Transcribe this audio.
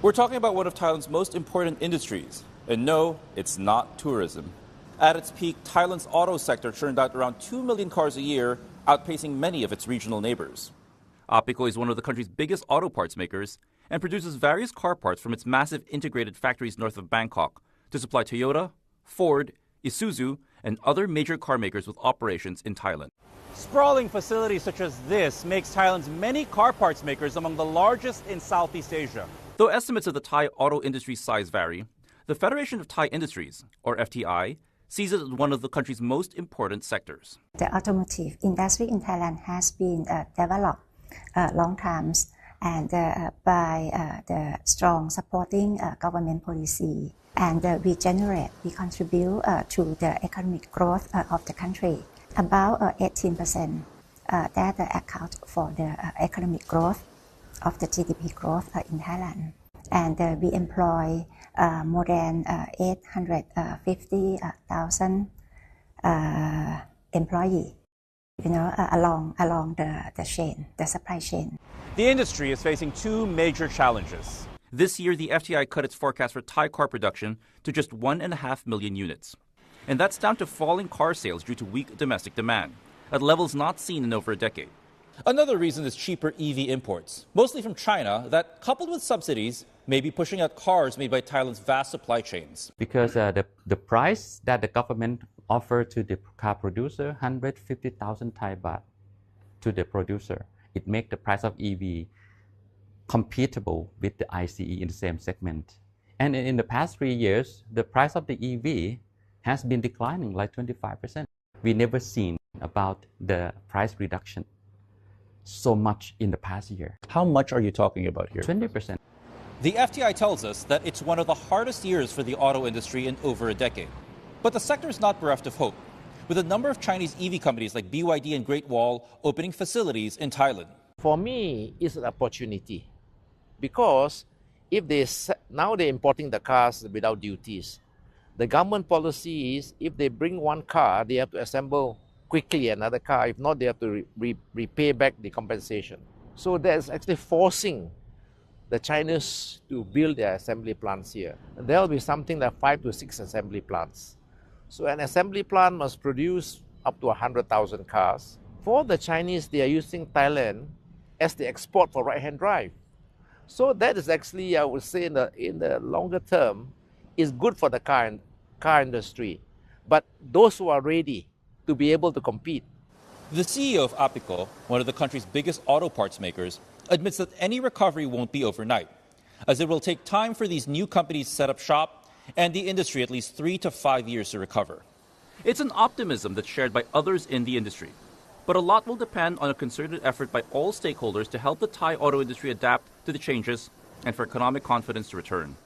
We're talking about one of Thailand's most important industries. And no, it's not tourism. At its peak, Thailand's auto sector churned out around 2 million cars a year, outpacing many of its regional neighbors. Apico is one of the country's biggest auto parts makers and produces various car parts from its massive integrated factories north of Bangkok to supply Toyota, Ford, Isuzu, and other major car makers with operations in Thailand. Sprawling facilities such as this makes Thailand's many car parts makers among the largest in Southeast Asia. Though estimates of the Thai auto industry's size vary, the Federation of Thai Industries, or FTI, sees it as one of the country's most important sectors. The automotive industry in Thailand has been developed long times and by the strong supporting government policy. And we contribute to the economic growth of the country. About 18% that account for the economic growth of the GDP growth in Thailand. And we employ more than 850,000 employees, along the chain, the supply chain. The industry is facing two major challenges. This year, the FTI cut its forecast for Thai car production to just 1.5 million units. And that's down to falling car sales due to weak domestic demand, at levels not seen in over a decade. Another reason is cheaper EV imports, mostly from China, that, coupled with subsidies, may be pushing out cars made by Thailand's vast supply chains. Because the price that the government offered to the car producer, 150,000 Thai baht to the producer, it makes the price of EV compatible with the ICE in the same segment. And in the past 3 years, the price of the EV has been declining like 25%. We never seen about the price reduction so much in the past year. How much are you talking about here? 20%. The FTI tells us that it's one of the hardest years for the auto industry in over a decade. But the sector is not bereft of hope, with a number of Chinese EV companies like BYD and Great Wall opening facilities in Thailand. For me, it's an opportunity because if now they're importing the cars without duties. The government policy is if they bring one car, they have to assemble quickly another car. If not, they have to repay back the compensation. So that's actually forcing the Chinese to build their assembly plants here. There will be something like 5 to 6 assembly plants. So an assembly plant must produce up to 100,000 cars. For the Chinese, they are using Thailand as the export for right-hand drive. So that is actually, I would say, in the longer term, is good for the car industry. But those who are ready to be able to compete. The CEO of Apico, one of the country's biggest auto parts makers, admits that any recovery won't be overnight, as it will take time for these new companies to set up shop and the industry at least 3 to 5 years to recover. It's an optimism that's shared by others in the industry. But a lot will depend on a concerted effort by all stakeholders to help the Thai auto industry adapt to the changes and for economic confidence to return.